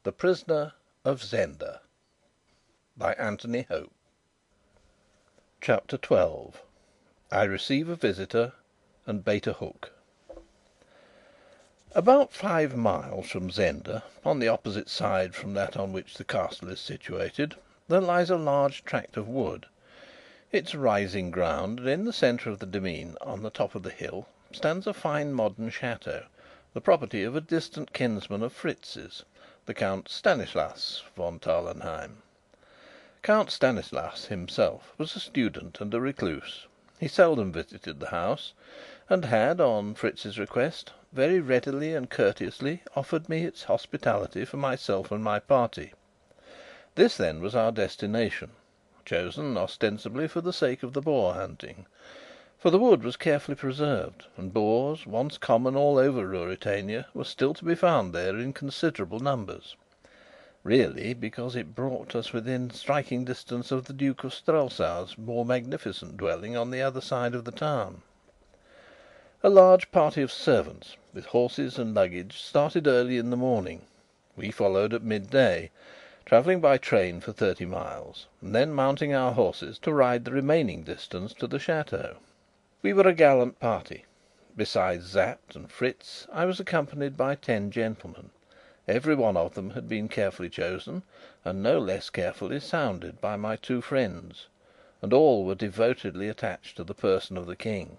The Prisoner of Zenda by Anthony Hope. Chapter 12. I receive a visitor and bait a hook. About 5 miles from Zenda, on the opposite side from that on which the castle is situated, there lies a large tract of wood. It's rising ground, and in the centre of the demesne, on the top of the hill, stands a fine modern chateau, the property of a distant kinsman of Fritz's, the Count Stanislas von Tarlenheim. Count Stanislas himself was a student and a recluse. He seldom visited the house, and had, on Fritz's request, very readily and courteously offered me its hospitality for myself and my party. This, then, was our destination, chosen ostensibly for the sake of the boar hunting; for the wood was carefully preserved, and boars, once common all over Ruritania, were still to be found there in considerable numbers; really, because it brought us within striking distance of the Duke of Strelsau's more magnificent dwelling on the other side of the town. A large party of servants, with horses and luggage, started early in the morning. We followed at midday, travelling by train for 30 miles, and then mounting our horses to ride the remaining distance to the chateau. We were a gallant party. Besides Sapt and Fritz, I was accompanied by 10 gentlemen. Every one of them had been carefully chosen, and no less carefully sounded by my 2 friends, and all were devotedly attached to the person of the King.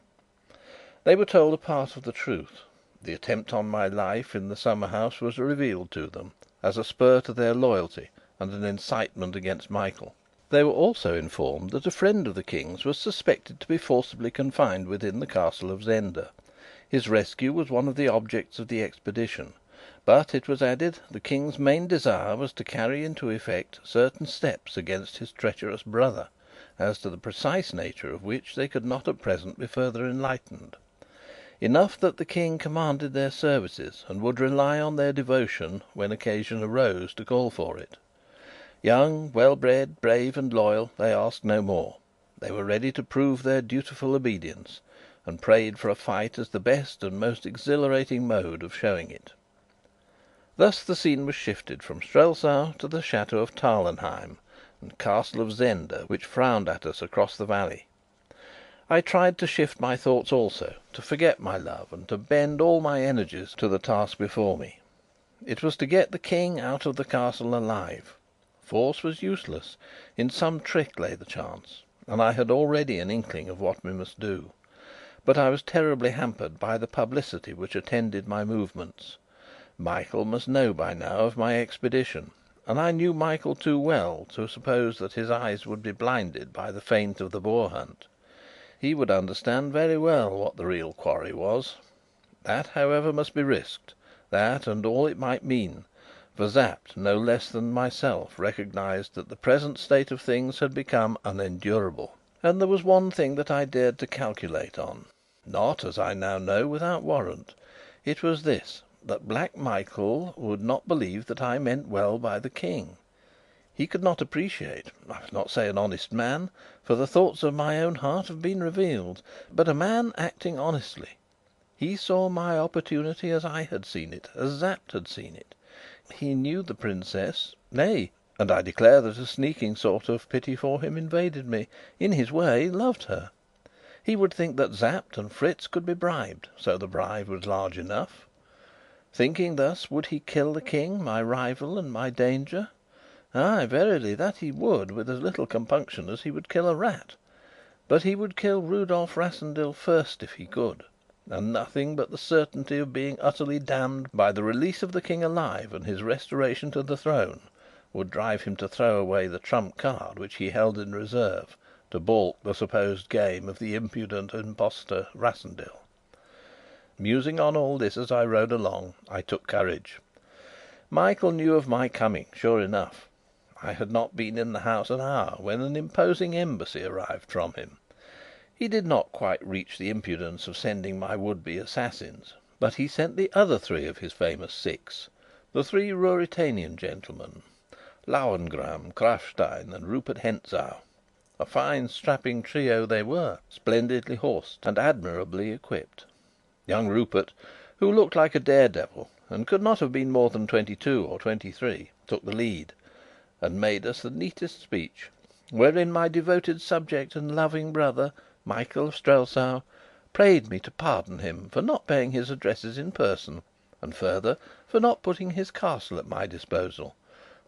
They were told a part of the truth. The attempt on my life in the summer house was revealed to them, as a spur to their loyalty and an incitement against Michael. They were also informed that a friend of the King's was suspected to be forcibly confined within the castle of Zenda. His rescue was one of the objects of the expedition; but, it was added, the King's main desire was to carry into effect certain steps against his treacherous brother, as to the precise nature of which they could not at present be further enlightened. Enough that the King commanded their services, and would rely on their devotion when occasion arose to call for it. Young, well bred, brave, and loyal, they asked no more. They were ready to prove their dutiful obedience, and prayed for a fight as the best and most exhilarating mode of showing it. Thus the scene was shifted from Strelsau to the chateau of Tarlenheim and castle of Zenda, which frowned at us across the valley. I tried to shift my thoughts also, to forget my love, and to bend all my energies to the task before me. It was to get the King out of the castle alive. Force was useless; in some trick lay the chance, and I had already an inkling of what we must do. But I was terribly hampered by the publicity which attended my movements. Michael must know by now of my expedition, and I knew Michael too well to suppose that his eyes would be blinded by the feint of the boar hunt. He would understand very well what the real quarry was. That, however, must be risked, that and all it might mean; for Sapt, no less than myself, recognised that the present state of things had become unendurable. And there was one thing that I dared to calculate on, not, as I now know, without warrant. It was this: that Black Michael would not believe that I meant well by the King. He could not appreciate, I will not say an honest man, for the thoughts of my own heart have been revealed, but a man acting honestly. He saw my opportunity as I had seen it, as Sapt had seen it. He knew the princess; nay, and I declare that a sneaking sort of pity for him invaded me, in his way loved her. He would think that Sapt and Fritz could be bribed, so the bribe was large enough. Thinking thus, would he kill the King, my rival and my danger? Ay, verily, that he would, with as little compunction as he would kill a rat. But he would kill Rudolf Rassendyll first, if he could; and nothing but the certainty of being utterly damned by the release of the King alive and his restoration to the throne would drive him to throw away the trump card which he held in reserve to baulk the supposed game of the impudent impostor Rassendyll. Musing on all this as I rode along, I took courage. Michael knew of my coming, sure enough. I had not been in the house an hour when an imposing embassy arrived from him. He did not quite reach the impudence of sending my would-be assassins, but he sent the other 3 of his famous 6, the 3 Ruritanian gentlemen, Lauengram, Krafstein, and Rupert Hentzau. A fine strapping trio they were, splendidly horsed and admirably equipped. Young Rupert, who looked like a daredevil, and could not have been more than 22 or 23, took the lead, and made us the neatest speech, wherein my devoted subject and loving brother, Michael of Strelsau, prayed me to pardon him for not paying his addresses in person, and further for not putting his castle at my disposal,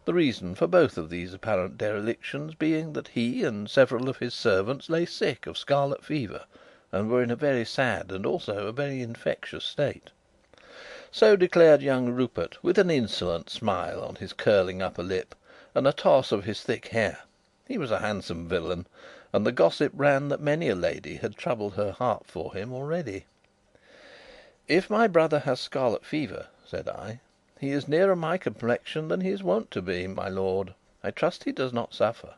the reason for both of these apparent derelictions being that he and several of his servants lay sick of scarlet fever, and were in a very sad and also a very infectious state. So declared young Rupert, with an insolent smile on his curling upper lip, and a toss of his thick hair. He was a handsome villain, and the gossip ran that many a lady had troubled her heart for him already. "If my brother has scarlet fever," said I, "he is nearer my complexion than he is wont to be, my lord. I trust he does not suffer."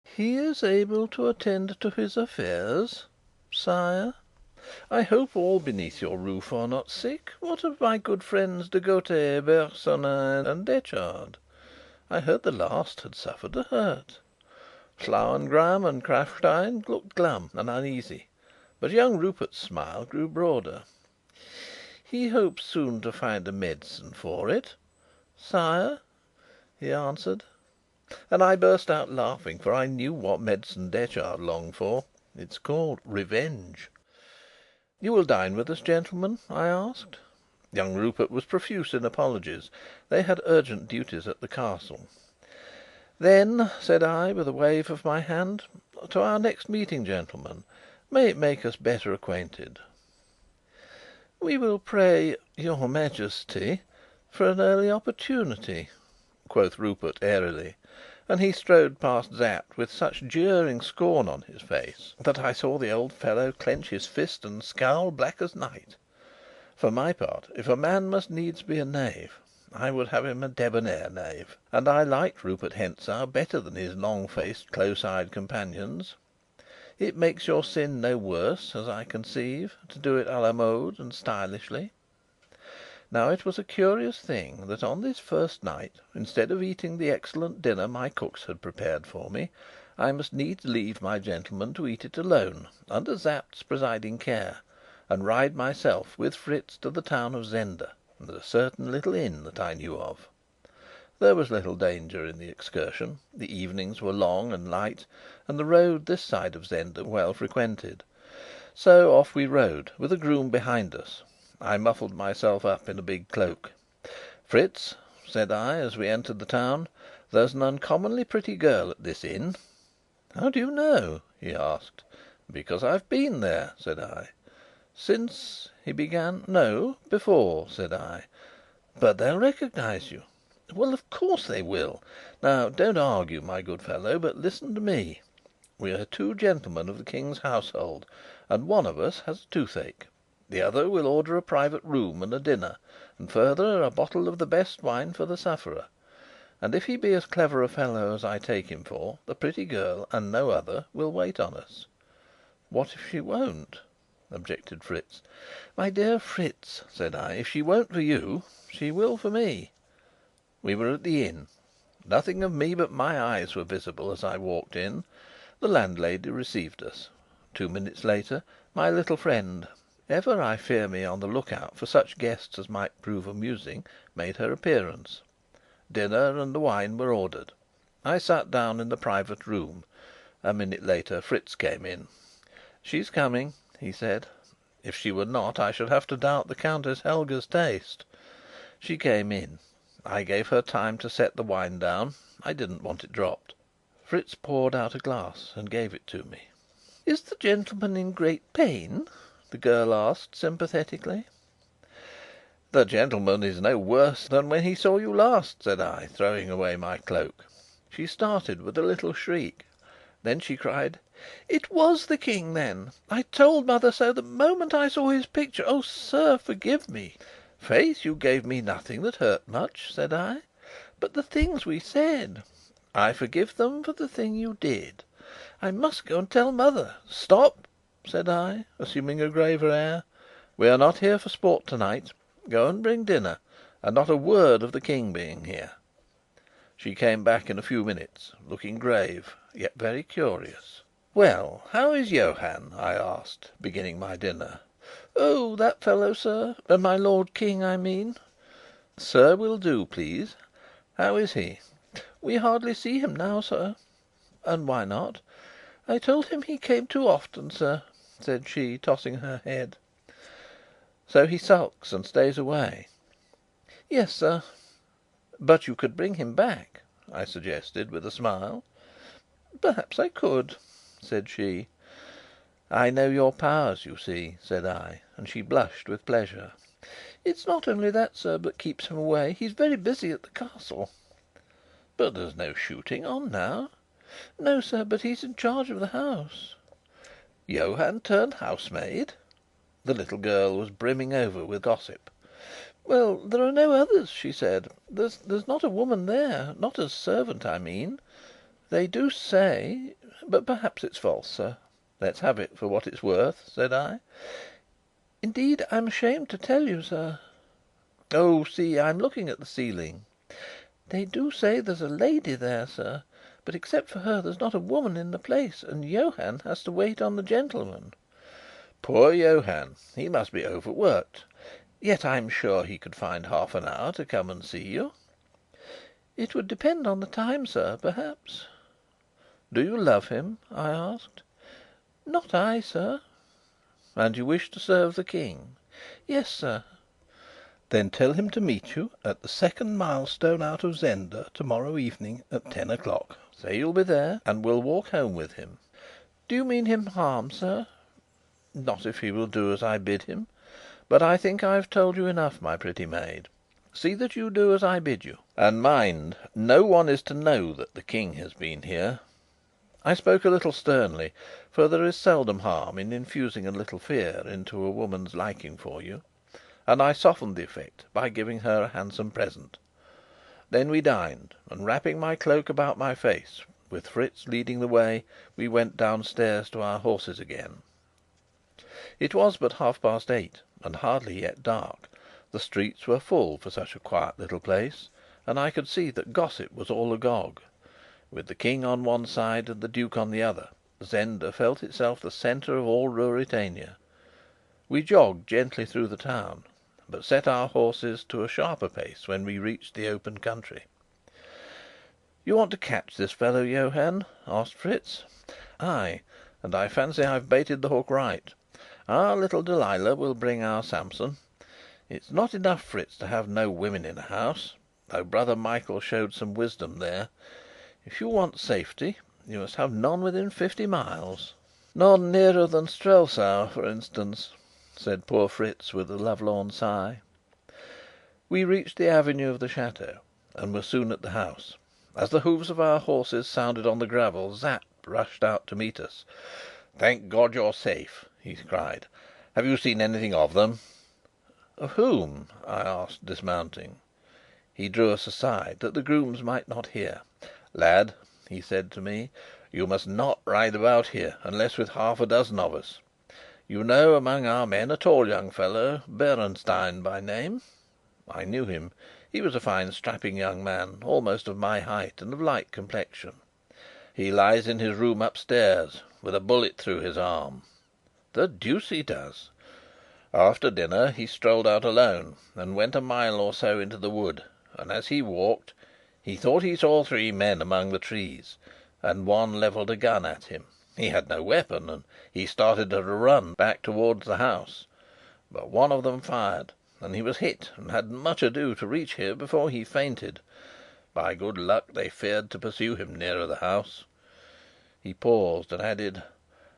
"He is able to attend to his affairs, sire? I hope all beneath your roof are not sick. What of my good friends De Gautet, Bersonin, and Detchard? I heard the last had suffered a hurt. Schlangengraf and Krafstein looked glum and uneasy, but young Rupert's smile grew broader. He hopes soon to find a medicine for it, sire," he answered. And I burst out laughing, for I knew what medicine Detchard longed for. It's called revenge. "You will dine with us, gentlemen?" I asked. Young Rupert was profuse in apologies. They had urgent duties at the Castle. "Then," said I, with a wave of my hand, "to our next meeting, gentlemen. May it make us better acquainted." "We will pray your Majesty for an early opportunity," quoth Rupert airily, and he strode past Sapt with such jeering scorn on his face that I saw the old fellow clench his fist and scowl black as night. For my part, if a man must needs be a knave, I would have him a debonair knave, and I liked Rupert Hentzau better than his long faced, close eyed companions. It makes your sin no worse, as I conceive, to do it à la mode and stylishly. Now it was a curious thing that on this first night, instead of eating the excellent dinner my cooks had prepared for me, I must needs leave my gentlemen to eat it alone, under Sapt's presiding care, and ride myself with Fritz to the town of Zenda and a certain little inn that I knew of. There was little danger in the excursion. The evenings were long and light, and the road this side of Zenda well frequented. So off we rode, with a groom behind us. I muffled myself up in a big cloak. "Fritz," said I, as we entered the town, "there's an uncommonly pretty girl at this inn." "How do you know?" he asked. "Because I've been there," said I. "Since " he began. "No, before," said I. "But they'll recognize you." "Well, of course they will. Now, don't argue, my good fellow, but listen to me. We are two gentlemen of the King's household, and one of us has toothache. The other will order a private room and a dinner, and further a bottle of the best wine for the sufferer. And if he be as clever a fellow as I take him for, the pretty girl, and no other, will wait on us." "What if she won't?" objected Fritz. "My dear Fritz," said I, "if she won't for you, she will for me." We were at the inn. Nothing of me but my eyes were visible as I walked in. The landlady received us. 2 minutes later, my little friend, ever, I fear me, on the look out for such guests as might prove amusing, made her appearance. Dinner and the wine were ordered. I sat down in the private room. A minute later Fritz came in. "She's coming," he said. "If she were not, I should have to doubt the Countess Helga's taste." She came in. I gave her time to set the wine down. I didn't want it dropped. Fritz poured out a glass and gave it to me. "Is the gentleman in great pain?" the girl asked sympathetically. "The gentleman is no worse than when he saw you last," said I, throwing away my cloak. She started with a little shriek. Then she cried: "It was the King, then! I told mother so the moment I saw his picture. Oh, sir, forgive me!" "Faith, you gave me nothing that hurt much," said I. "But the things we said?" "I forgive them for the thing you did." "I must go and tell mother." "Stop!" said I, assuming a graver air. "We are not here for sport tonight. Go and bring dinner, and not a word of the King being here." She came back in a few minutes, looking grave, yet very curious. "Well, how is Johann?" I asked, beginning my dinner. "Oh, that fellow, sir my Lord King, I mean?" "Sir will do, please. How is he?" "We hardly see him now, sir." "And why not?" "I told him he came too often, sir," said she, tossing her head. "So he sulks and stays away?" "Yes, sir." "But you could bring him back?" I suggested, with a smile. "Perhaps I could," said she. "I know your powers, you see," said I, and she blushed with pleasure. "It's not only that, sir, that keeps him away. He's very busy at the Castle." "But there's no shooting on now?" "No, sir, but he's in charge of the house." "Johann turned housemaid?" The little girl was brimming over with gossip. "Well, there are no others," she said. "There's not a woman there not as servant, I mean. They do say but perhaps it's false, sir." "Let's have it for what it's worth," said I. "Indeed, I'm ashamed to tell you, sir." "Oh, see, I'm looking at the ceiling." "They do say there's a lady there, sir. But except for her, there's not a woman in the place, and Johann has to wait on the gentlemen." "Poor Johann! He must be overworked. Yet I'm sure he could find half an hour to come and see you." "It would depend on the time, sir, perhaps." "Do you love him?" I asked. "Not I, sir." "And you wish to serve the King?" "Yes, sir." "Then tell him to meet you at the second milestone out of Zenda tomorrow evening at 10 o'clock. Say you'll be there, and will walk home with him." "Do you mean him harm, sir?" "Not if he will do as I bid him. But I think I've told you enough, my pretty maid. See that you do as I bid you. And mind, no one is to know that the King has been here." I spoke a little sternly, for there is seldom harm in infusing a little fear into a woman's liking for you, and I softened the effect by giving her a handsome present. Then we dined, and wrapping my cloak about my face, with Fritz leading the way, we went downstairs to our horses again. It was but 8:30, and hardly yet dark. The streets were full for such a quiet little place, and I could see that gossip was all agog. With the King on one side and the duke on the other, Zenda felt itself the centre of all Ruritania. We jogged gently through the town, but set our horses to a sharper pace when we reached the open country. "You want to catch this fellow, Johann?" asked Fritz. "Ay, and I fancy I've baited the hook right. Our little Delilah will bring our Samson. It's not enough, Fritz, to have no women in a house, though brother Michael showed some wisdom there. If you want safety, you must have none within 50 miles." "None nearer than Strelsau, for instance," said poor Fritz, with a lovelorn sigh. We reached the avenue of the chateau, and were soon at the house. As the hoofs of our horses sounded on the gravel, Sapt rushed out to meet us. "Thank God you're safe!" he cried. "Have you seen anything of them?" "Of whom?" I asked, dismounting. He drew us aside, that the grooms might not hear. "Lad," he said to me, "you must not ride about here unless with half a dozen of us. You know among our men a tall young fellow, Bernstein by name?" I knew him. He was a fine strapping young man, almost of my height and of light complexion. "He lies in his room upstairs, with a bullet through his arm." "The deuce he does!" "After dinner he strolled out alone, and went a mile or so into the wood, and as he walked, he thought he saw 3 men among the trees, and one levelled a gun at him. He had no weapon, and he started at a run back towards the house. But one of them fired, and he was hit, and had much ado to reach here before he fainted. By good luck they feared to pursue him nearer the house." He paused, and added: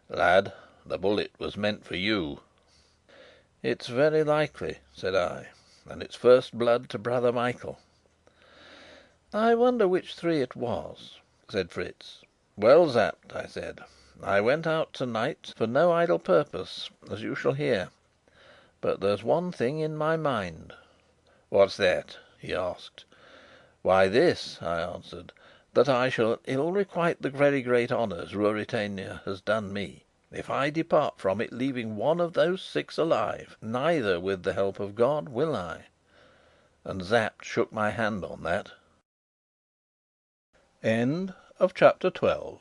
"Lad, the bullet was meant for you." "It's very likely," said I, "and it's first blood to brother Michael." "I wonder which 3 it was," said Fritz. "Well, Sapt," I said, "I went out tonight for no idle purpose, as you shall hear. But there's one thing in my mind." "What's that?" he asked. "Why, this," I answered: "that I shall ill requite the very great honours Ruritania has done me, if I depart from it leaving one of those 6 alive. Neither, with the help of God, will I." And Sapt shook my hand on that. Chapter 13.